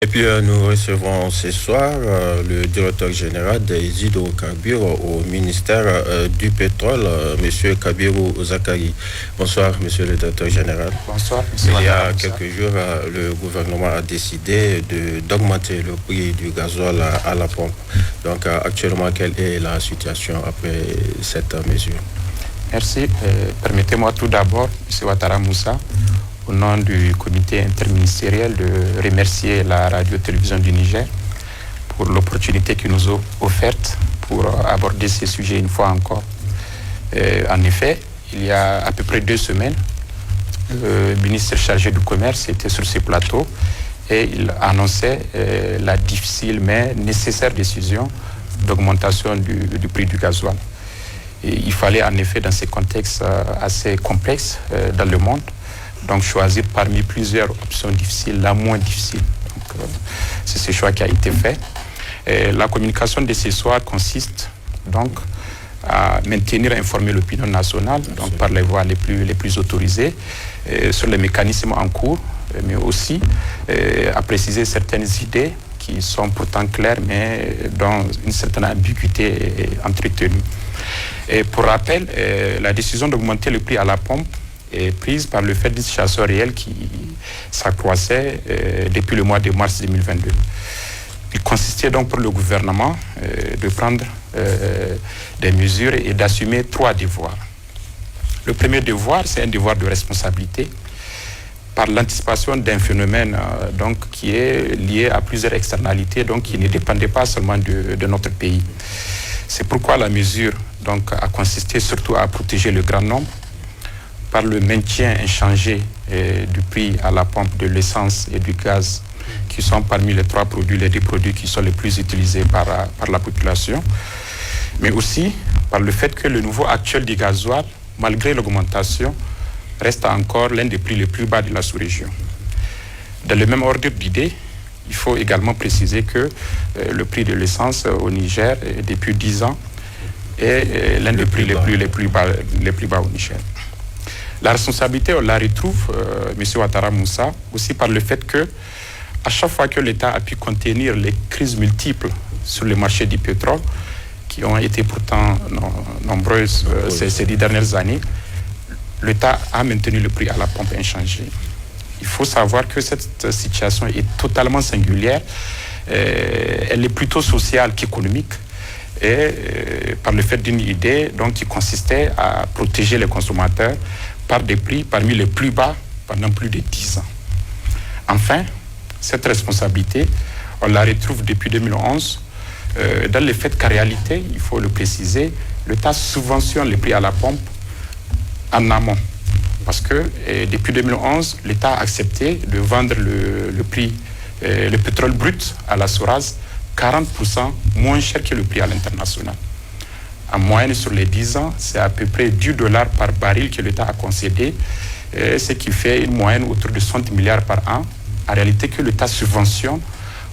Et puis nous recevons ce soir le directeur général des hydrocarbures au ministère du pétrole, Monsieur Kabirou Zakari. Bonsoir, Monsieur le directeur général. Bonsoir, Monsieur. Il y a quelques jours, le gouvernement a décidé d'augmenter le prix du gasoil à la pompe. Donc actuellement, quelle est la situation après cette mesure? Merci. Permettez-moi tout d'abord, Monsieur Ouattara Moussa, au nom du comité interministériel, de remercier la radio-télévision du Niger pour l'opportunité qu'ils nous ont offerte pour aborder ces sujets une fois encore. En effet, il y a à peu près 2 semaines, le ministre chargé du commerce était sur ce plateau et il annonçait la difficile mais nécessaire décision d'augmentation du prix du gasoil. Et il fallait en effet, dans ces contextes assez complexes dans le monde, donc choisir parmi plusieurs options difficiles, la moins difficile. C'est ce choix qui a été fait. Et la communication de ce soir consiste donc à maintenir et informer l'opinion nationale, donc par les voies les plus autorisées, sur les mécanismes en cours, mais aussi à préciser certaines idées qui sont pourtant claires, mais dont une certaine ambiguïté est entretenue. Et pour rappel, la décision d'augmenter le prix à la pompe est prise par le fait d'une situation réelle qui s'accroissait depuis le mois de mars 2022. Il consistait donc pour le gouvernement de prendre des mesures et d'assumer 3 devoirs. Le premier devoir, c'est un devoir de responsabilité par l'anticipation d'un phénomène donc, qui est lié à plusieurs externalités, donc qui ne dépendait pas seulement de notre pays. C'est pourquoi la mesure donc, a consisté surtout à protéger le grand nombre par le maintien inchangé du prix à la pompe de l'essence et du gaz, qui sont parmi les 3 produits, les 2 produits qui sont les plus utilisés par la population, mais aussi par le fait que le niveau actuel du gasoil, malgré l'augmentation, reste encore l'un des prix les plus bas de la sous-région. Dans le même ordre d'idée, il faut également préciser que le prix de l'essence au Niger, depuis 10 ans, est l'un des prix les plus bas au Niger. La responsabilité, on la retrouve, M. Ouattara Moussa, aussi par le fait que, à chaque fois que l'État a pu contenir les crises multiples sur le marché du pétrole, qui ont été pourtant nombreuses ces 10 dernières années, l'État a maintenu le prix à la pompe inchangé. Il faut savoir que cette situation est totalement singulière. Elle est plutôt sociale qu'économique. Et par le fait d'une idée donc, qui consistait à protéger les consommateurs par des prix parmi les plus bas pendant plus de 10 ans. Enfin, cette responsabilité, on la retrouve depuis 2011 dans le fait qu'en réalité, il faut le préciser, l'État subventionne les prix à la pompe en amont. Parce que depuis 2011, l'État a accepté de vendre le pétrole brut à la SORAS 40% moins cher que le prix à l'international. En moyenne, sur les 10 ans, c'est à peu près $10 par baril que l'État a concédé, ce qui fait une moyenne autour de 60 milliards par an. En réalité, que l'État subventionne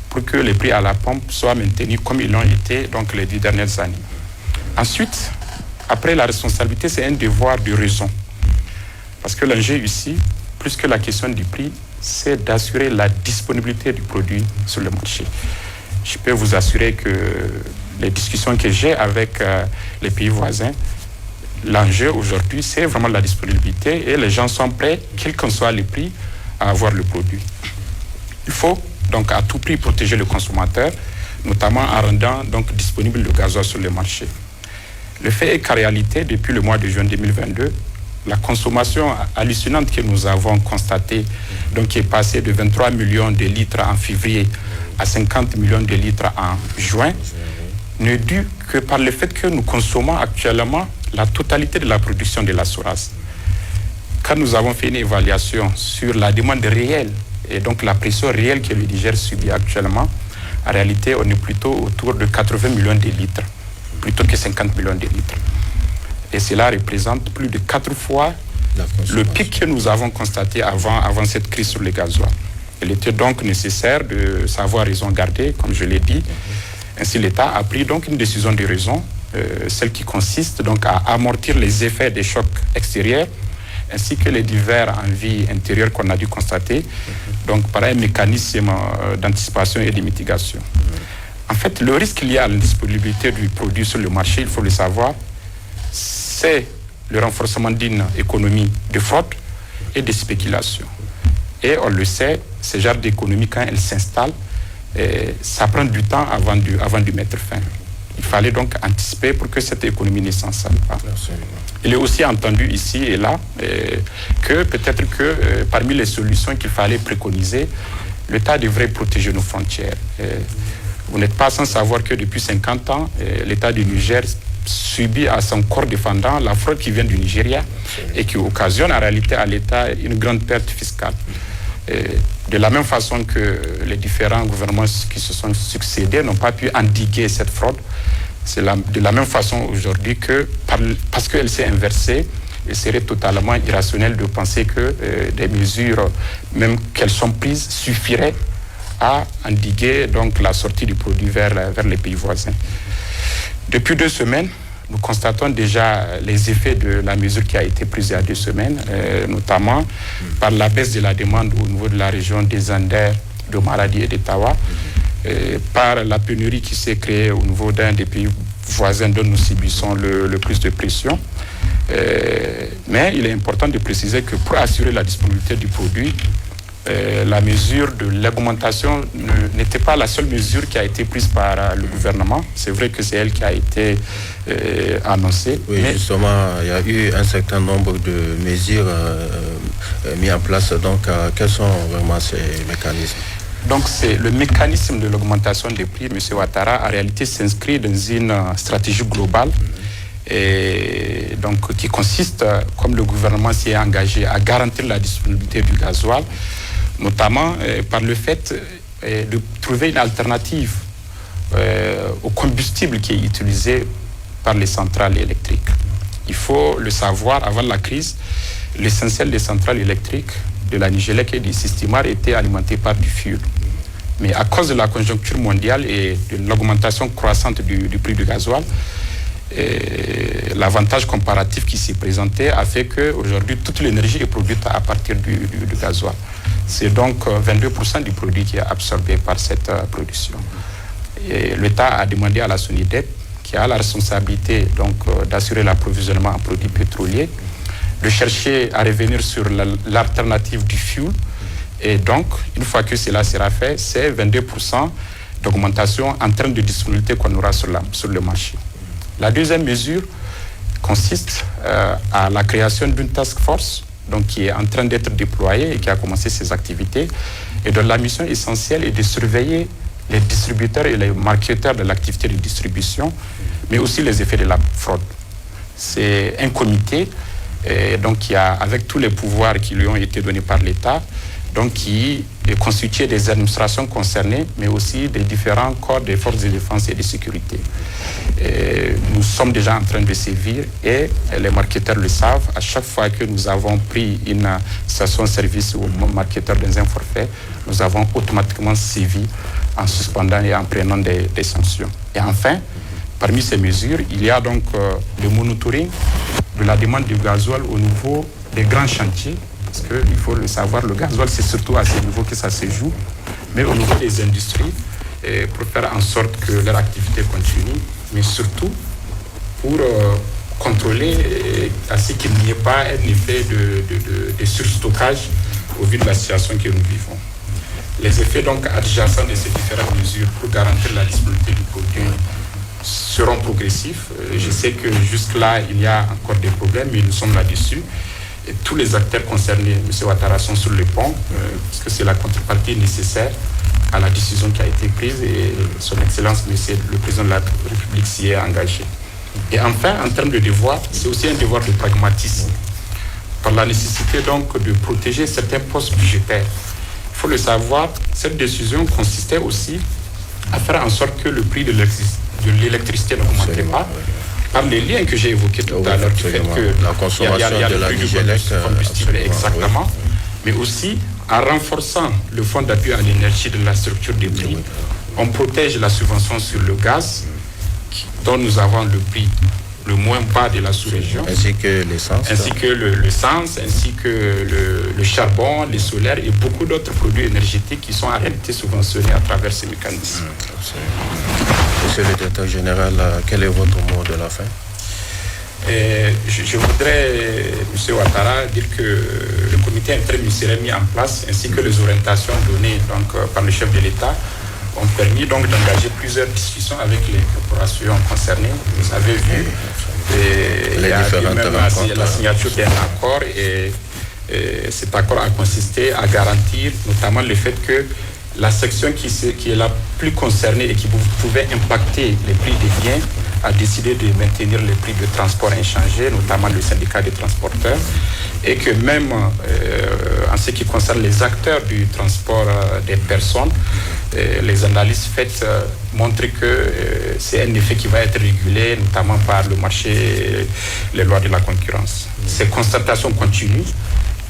pour que les prix à la pompe soient maintenus comme ils l'ont été donc, les 10 dernières années. Ensuite, après la responsabilité, c'est un devoir de raison. Parce que l'enjeu ici, plus que la question du prix, c'est d'assurer la disponibilité du produit sur le marché. Je peux vous assurer que les discussions que j'ai avec les pays voisins, l'enjeu aujourd'hui, c'est vraiment la disponibilité et les gens sont prêts, quel qu'en soit le prix, à avoir le produit. Il faut donc à tout prix protéger le consommateur, notamment en rendant donc disponible le gasoil sur le marché. Le fait est qu'en réalité, depuis le mois de juin 2022, la consommation hallucinante que nous avons constatée, donc qui est passée de 23 millions de litres en février à 50 millions de litres en juin, n'est due que par le fait que nous consommons actuellement la totalité de la production de la SORAS. Quand nous avons fait une évaluation sur la demande réelle et donc la pression réelle que le Niger subit actuellement, en réalité, on est plutôt autour de 80 millions de litres, plutôt que 50 millions de litres. Et cela représente plus de 4 fois le pic que nous avons constaté avant cette crise sur le gasoil. Il était donc nécessaire de savoir raison garder, comme je l'ai dit. Ainsi, l'État a pris donc une décision de raison, celle qui consiste donc à amortir les effets des chocs extérieurs, ainsi que les divers envies intérieures qu'on a dû constater, donc par un mécanisme d'anticipation et de mitigation. En fait, le risque lié à l'indisponibilité du produit sur le marché, il faut le savoir, c'est le renforcement d'une économie de fraude et de spéculation. Et on le sait, ce genre d'économie, quand elle s'installe, ça prend du temps avant de mettre fin. Il fallait donc anticiper pour que cette économie ne s'installe pas. Il est aussi entendu ici et là que peut-être que parmi les solutions qu'il fallait préconiser, l'État devrait protéger nos frontières. Vous n'êtes pas sans savoir que depuis 50 ans, l'État du Niger subit à son corps défendant la fraude qui vient du Nigeria et qui occasionne en réalité à l'État une grande perte fiscale. De la même façon que les différents gouvernements qui se sont succédés n'ont pas pu endiguer cette fraude, c'est de la même façon aujourd'hui que, parce qu'elle s'est inversée, il serait totalement irrationnel de penser que des mesures, même qu'elles sont prises, suffiraient à endiguer donc la sortie du produit vers les pays voisins. Depuis 2 semaines, nous constatons déjà les effets de la mesure qui a été prise il y a 2 semaines, notamment par la baisse de la demande au niveau de la région des Anders, de Maradi et de Tawa, par la pénurie qui s'est créée au niveau d'un des pays voisins dont nous subissons le plus de pression. Mais il est important de préciser que pour assurer la disponibilité du produit, la mesure de l'augmentation n'était pas la seule mesure qui a été prise par le gouvernement. C'est vrai que c'est elle qui a été annoncée. Oui, mais justement, il y a eu un certain nombre de mesures mises en place. Donc, quels sont vraiment ces mécanismes? Donc, c'est le mécanisme de l'augmentation des prix, M. Ouattara, en réalité, s'inscrit dans une stratégie globale et donc, qui consiste, comme le gouvernement s'y est engagé, à garantir la disponibilité du gasoil, notamment par le fait de trouver une alternative au combustible qui est utilisé par les centrales électriques. Il faut le savoir, avant la crise, l'essentiel des centrales électriques de la Nigélec et du Sistimar était alimenté par du fioul. Mais à cause de la conjoncture mondiale et de l'augmentation croissante du prix du gasoil, l'avantage comparatif qui s'y présentait a fait qu'aujourd'hui, toute l'énergie est produite à partir du gasoil. C'est donc 22% du produit qui est absorbé par cette production. L'État a demandé à la SONIDEP, qui a la responsabilité d'assurer l'approvisionnement en produits pétroliers, de chercher à revenir sur l'alternative du fioul. Et donc, une fois que cela sera fait, c'est 22% d'augmentation en termes de disponibilité qu'on aura sur le marché. La deuxième mesure consiste à la création d'une task force donc, qui est en train d'être déployée et qui a commencé ses activités, et dont la mission essentielle est de surveiller les distributeurs et les marketeurs de l'activité de distribution, mais aussi les effets de la fraude. C'est un comité donc, qui a, avec tous les pouvoirs qui lui ont été donnés par l'État, donc qui est constitué des administrations concernées, mais aussi des différents corps des forces de défense et de sécurité. Nous sommes déjà en train de sévir et les marketeurs le savent. À chaque fois que nous avons pris une station-service ou marketeur dans un forfait, nous avons automatiquement sévi en suspendant et en prenant des sanctions. Et enfin, parmi ces mesures, il y a donc le monitoring de la demande du gasoil au niveau des grands chantiers. Parce qu'il faut le savoir, le gasoil, c'est surtout à ce niveau que ça se joue, mais au niveau des industries, pour faire en sorte que leur activité continue, mais surtout pour contrôler à ce qu'il n'y ait pas un effet de surstockage au vu de la situation que nous vivons. Les effets donc adjacents de ces différentes mesures pour garantir la disponibilité du produit seront progressifs. Je sais que jusque-là, il y a encore des problèmes, mais nous sommes là-dessus. Et tous les acteurs concernés, M. Ouattara, sont sur le pont, parce que c'est la contrepartie nécessaire à la décision qui a été prise et son Excellence, M. le Président de la République, s'y est engagé. Et enfin, en termes de devoir, c'est aussi un devoir de pragmatisme, par la nécessité donc de protéger certains postes budgétaires. Il faut le savoir, cette décision consistait aussi à faire en sorte que le prix de l'électricité n'augmentait pas, par les liens que j'ai évoqués tout à l'heure, du fait que la consommation y a de la Nigélec, combustible, exactement, oui. Mais aussi en renforçant le fonds d'appui à l'énergie de la structure des prix, on protège la subvention sur le gaz, dont nous avons le prix le moins bas de la sous-région. Ainsi que l'essence. Ainsi que l'essence, ainsi que le charbon, les solaires et beaucoup d'autres produits énergétiques qui sont en réalité subventionnés à travers ces mécanismes. Monsieur le directeur général, quel est votre mot de la fin? Je voudrais, M. Ouattara, dire que le comité interministériel mis en place, ainsi que les orientations données par le chef de l'État, ont permis donc d'engager plusieurs discussions avec les corporations concernées. Vous avez vu, il y a même la signature d'un accord et cet accord a consisté à garantir notamment le fait que la section qui est la plus concernée et qui pouvait impacter les prix des biens a décidé de maintenir les prix de transport inchangés, notamment le syndicat des transporteurs, et que même en ce qui concerne les acteurs du transport des personnes, les analyses faites montrent que c'est un effet qui va être régulé, notamment par le marché, les lois de la concurrence. Ces constatations continuent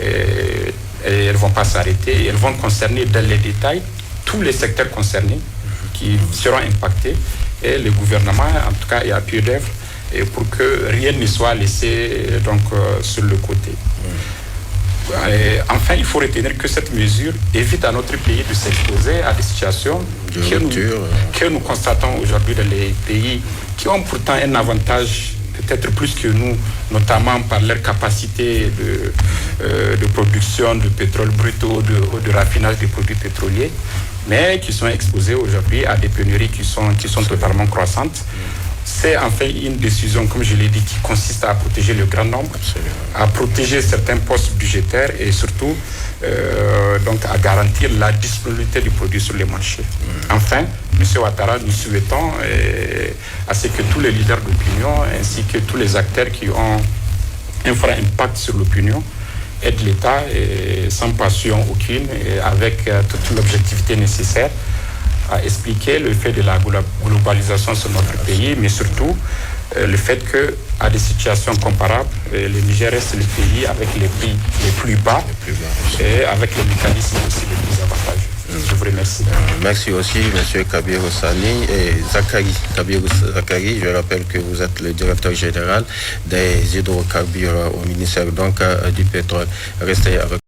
et elles ne vont pas s'arrêter, elles vont concerner dans les détails tous les secteurs concernés qui seront impactés et le gouvernement, en tout cas, est à pied d'œuvre pour que rien ne soit laissé sur le côté. Enfin, il faut retenir que cette mesure évite à notre pays de s'exposer à des situations que nous constatons aujourd'hui dans les pays qui ont pourtant un avantage peut-être plus que nous, notamment par leur capacité de production de pétrole brut ou de raffinage des produits pétroliers, mais qui sont exposés aujourd'hui à des pénuries qui sont totalement croissantes. C'est en fait une décision, comme je l'ai dit, qui consiste à protéger le grand nombre, à protéger certains postes budgétaires et surtout à garantir la disponibilité du produit sur les marchés. Enfin, M. Ouattara, nous souhaitons à ce que tous les leaders d'opinion ainsi que tous les acteurs qui ont un fort impact sur l'opinion aident l'État sans passion aucune et avec toute l'objectivité nécessaire à expliquer le fait de la globalisation sur notre pays, mais surtout le fait qu'à des situations comparables, le Niger reste le pays avec les prix les plus bas et avec les mécanismes aussi les plus avantageux. Je vous remercie. Merci aussi, M. Kabirou Sani et Kabirou Zakari. Je rappelle que vous êtes le directeur général des hydrocarbures au ministère du pétrole. Restez avec